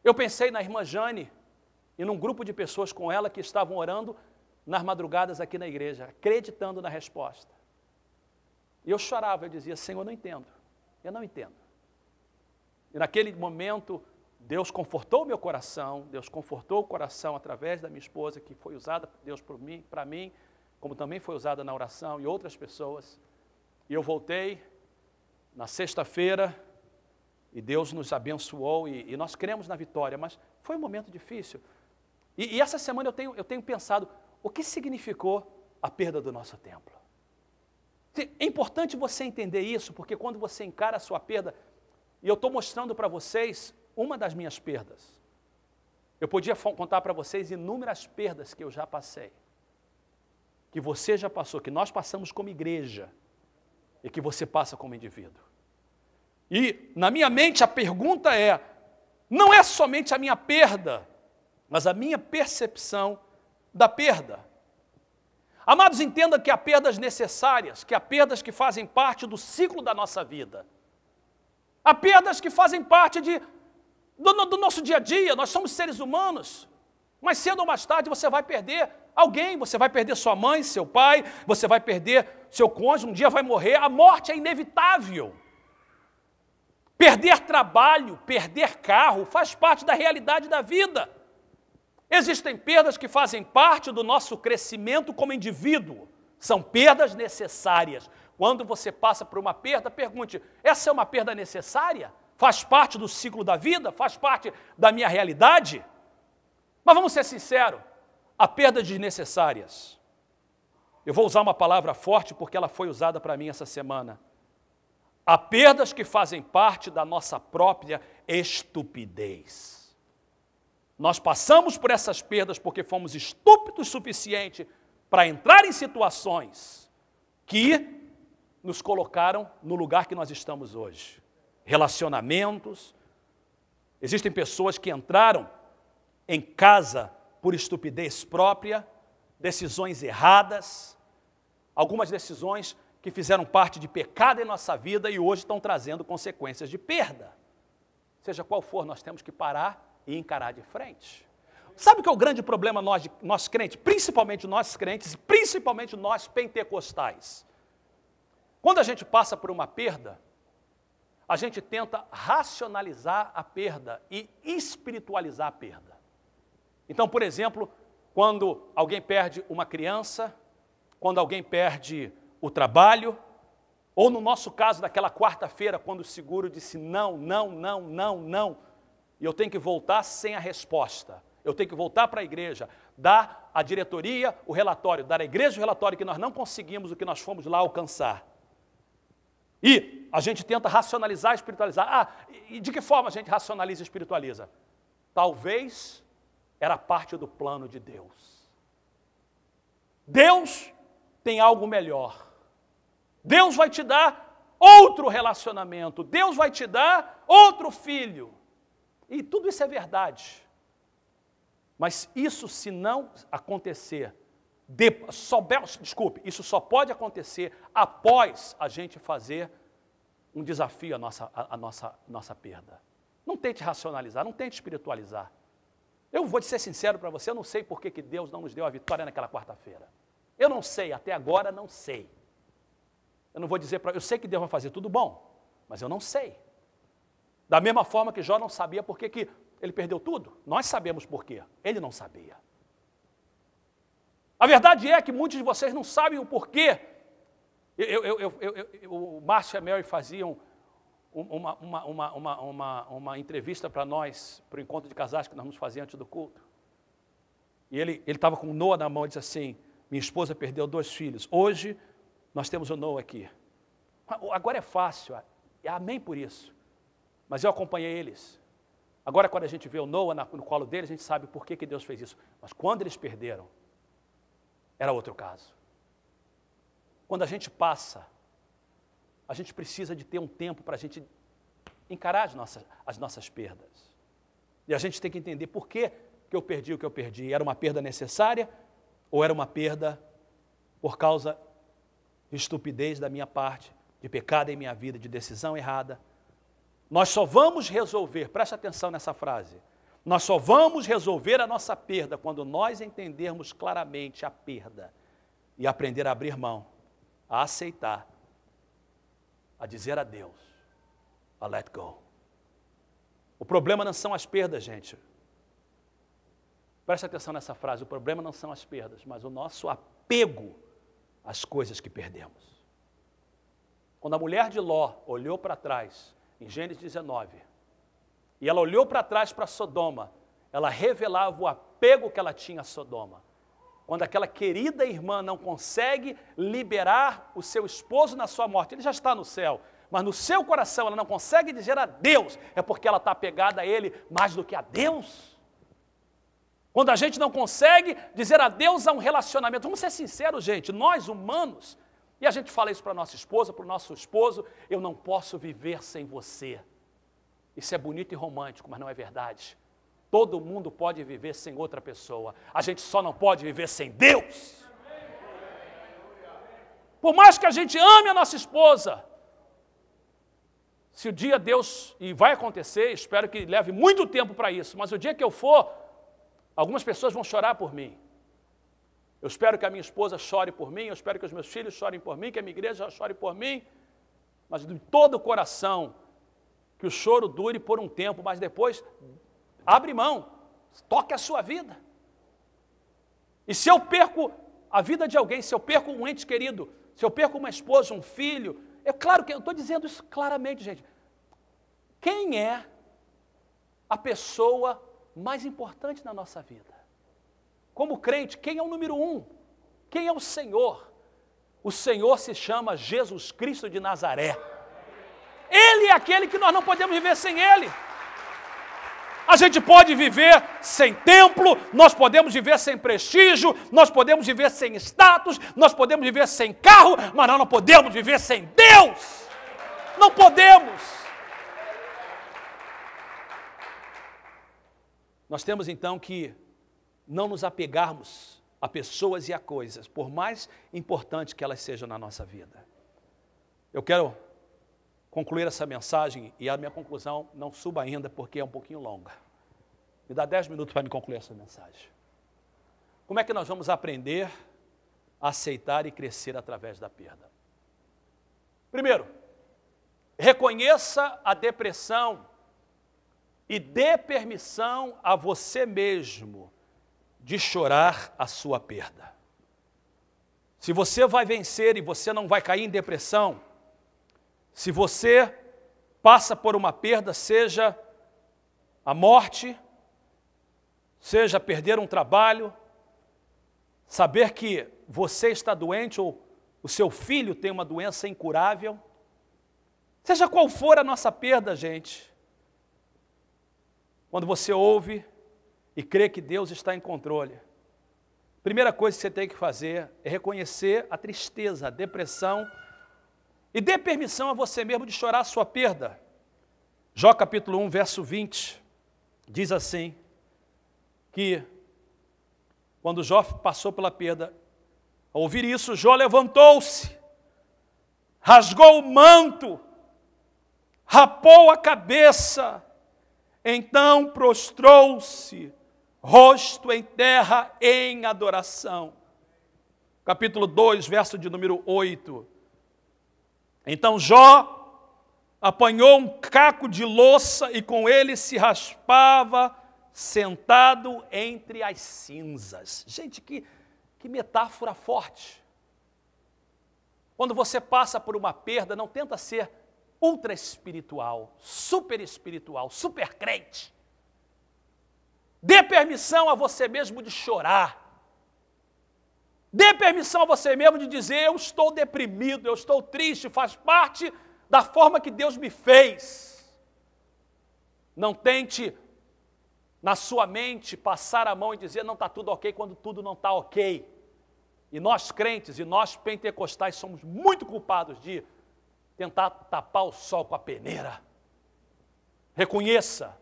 Eu pensei na irmã Jane e num grupo de pessoas com ela que estavam orando nas madrugadas aqui na igreja, acreditando na resposta. E eu chorava, eu dizia, Senhor, eu não entendo. E naquele momento, Deus confortou o meu coração, Deus confortou o coração através da minha esposa, que foi usada por Deus para mim, como também foi usada na oração e outras pessoas. E eu voltei na sexta-feira e Deus nos abençoou e nós cremos na vitória, mas foi um momento difícil. E essa semana eu tenho pensado, o que significou a perda do nosso templo? É importante você entender isso, porque quando você encara a sua perda, e eu estou mostrando para vocês uma das minhas perdas. Eu podia contar para vocês inúmeras perdas que eu já passei, que você já passou, que nós passamos como igreja, e que você passa como indivíduo. E na minha mente a pergunta não é somente a minha perda, mas a minha percepção da perda. Amados, entenda que há perdas necessárias, que há perdas que fazem parte do ciclo da nossa vida. Há perdas que fazem parte do nosso dia a dia, nós somos seres humanos. Mas cedo ou mais tarde você vai perder alguém, você vai perder sua mãe, seu pai, você vai perder seu cônjuge, um dia vai morrer, a morte é inevitável. Perder trabalho, perder carro, faz parte da realidade da vida. Existem perdas que fazem parte do nosso crescimento como indivíduo. São perdas necessárias. Quando você passa por uma perda, pergunte, essa é uma perda necessária? Faz parte do ciclo da vida? Faz parte da minha realidade? Mas vamos ser sinceros, há perdas desnecessárias. Eu vou usar uma palavra forte porque ela foi usada para mim essa semana. Há perdas que fazem parte da nossa própria estupidez. Nós passamos por essas perdas porque fomos estúpidos o suficiente para entrar em situações que nos colocaram no lugar que nós estamos hoje. Relacionamentos. Existem pessoas que entraram em casa por estupidez própria, decisões erradas, algumas decisões que fizeram parte de pecado em nossa vida e hoje estão trazendo consequências de perda. Seja qual for, nós temos que parar e encarar de frente. Sabe o que é o grande problema nós crentes, principalmente nós crentes, principalmente nós pentecostais? Quando a gente passa por uma perda, a gente tenta racionalizar a perda e espiritualizar a perda. Então, por exemplo, quando alguém perde uma criança, quando alguém perde o trabalho, ou no nosso caso, daquela quarta-feira, quando o seguro disse não, e eu tenho que voltar sem a resposta. Eu tenho que voltar para a igreja, dar à diretoria o relatório, dar à igreja o relatório que nós não conseguimos o que nós fomos lá alcançar. E a gente tenta racionalizar e espiritualizar. E de que forma a gente racionaliza e espiritualiza? Talvez era parte do plano de Deus. Deus tem algo melhor. Deus vai te dar outro relacionamento. Deus vai te dar outro filho. E tudo isso é verdade. Mas isso, se não acontecer, isso só pode acontecer após a gente fazer um desafio à nossa perda. Não tente racionalizar, não tente espiritualizar. Eu vou ser sincero para você, eu não sei por que Deus não nos deu a vitória naquela quarta-feira. Eu não sei, até agora não sei. Eu não vou dizer eu sei que Deus vai fazer tudo bom, mas eu não sei. Da mesma forma que Jó não sabia por que ele perdeu tudo, nós sabemos por quê, ele não sabia. A verdade é que muitos de vocês não sabem o porquê. O Márcio e a Mary faziam uma entrevista para nós, para o encontro de casais que nós vamos fazer antes do culto. E ele estava com o Noah na mão e disse assim, minha esposa perdeu 2 filhos, hoje nós temos o Noah aqui. Agora é fácil, amém por isso. Mas eu acompanhei eles. Agora, quando a gente vê o Noah no colo deles, a gente sabe por que Deus fez isso. Mas quando eles perderam, era outro caso. Quando a gente passa, a gente precisa de ter um tempo para a gente encarar as nossas perdas. E a gente tem que entender por que eu perdi o que eu perdi. Era uma perda necessária ou era uma perda por causa de estupidez da minha parte, de pecado em minha vida, de decisão errada. Nós só vamos resolver, preste atenção nessa frase, Nós só vamos resolver a nossa perda quando nós entendermos claramente a perda e aprender a abrir mão, a aceitar, a dizer adeus, a let go. O problema não são as perdas, gente. Preste atenção nessa frase, o problema não são as perdas, mas o nosso apego às coisas que perdemos. Quando a mulher de Ló olhou para trás, em Gênesis 19, e ela olhou para trás para Sodoma, ela revelava o apego que ela tinha a Sodoma. Quando aquela querida irmã não consegue liberar o seu esposo na sua morte, ele já está no céu, mas no seu coração ela não consegue dizer adeus, é porque ela está apegada a ele mais do que a Deus. Quando a gente não consegue dizer adeus a um relacionamento, vamos ser sinceros, gente, nós humanos, e a gente fala isso para a nossa esposa, para o nosso esposo, eu não posso viver sem você. Isso é bonito e romântico, mas não é verdade. Todo mundo pode viver sem outra pessoa, a gente só não pode viver sem Deus. Por mais que a gente ame a nossa esposa, se o dia Deus, e vai acontecer, espero que leve muito tempo para isso, mas o dia que eu for, algumas pessoas vão chorar por mim. Eu espero que a minha esposa chore por mim, eu espero que os meus filhos chorem por mim, que a minha igreja chore por mim, mas de todo o coração, que o choro dure por um tempo, mas depois abre mão, toque a sua vida. E se eu perco a vida de alguém, se eu perco um ente querido, se eu perco uma esposa, um filho, é claro que eu estou dizendo isso claramente, gente. Quem é a pessoa mais importante na nossa vida? Como crente, quem é o número 1? Quem é o Senhor? O Senhor se chama Jesus Cristo de Nazaré. Ele é aquele que nós não podemos viver sem Ele. A gente pode viver sem templo, nós podemos viver sem prestígio, nós podemos viver sem status, nós podemos viver sem carro, mas nós não podemos viver sem Deus. Não podemos. Nós temos então que não nos apegarmos a pessoas e a coisas, por mais importante que elas sejam na nossa vida. Eu quero concluir essa mensagem, e a minha conclusão não suba ainda, porque é um pouquinho longa. Me dá 10 minutos para me concluir essa mensagem. Como é que nós vamos aprender a aceitar e crescer através da perda? Primeiro, reconheça a depressão e dê permissão a você mesmo de chorar a sua perda. Se você vai vencer e você não vai cair em depressão, se você passa por uma perda, seja a morte, seja perder um trabalho, saber que você está doente ou o seu filho tem uma doença incurável, seja qual for a nossa perda, gente, quando você ouve e crê que Deus está em controle, a primeira coisa que você tem que fazer é reconhecer a tristeza, a depressão, e dê permissão a você mesmo de chorar a sua perda. Jó capítulo 1, verso 20, diz assim, que quando Jó passou pela perda, ao ouvir isso, Jó levantou-se, rasgou o manto, rapou a cabeça, então prostrou-se, rosto em terra, em adoração. Capítulo 2, verso de número 8. Então Jó apanhou um caco de louça e com ele se raspava, sentado entre as cinzas. Gente, que metáfora forte. Quando você passa por uma perda, não tenta ser ultra espiritual, super crente. Dê permissão a você mesmo de chorar. Dê permissão a você mesmo de dizer, eu estou deprimido, eu estou triste, faz parte da forma que Deus me fez. Não tente, na sua mente, passar a mão e dizer, não está tudo ok, quando tudo não está ok. E nós crentes, e nós pentecostais, somos muito culpados de tentar tapar o sol com a peneira. Reconheça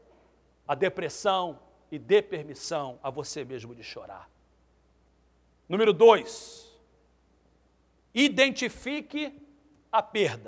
a depressão e dê permissão a você mesmo de chorar. Número 2, identifique a perda.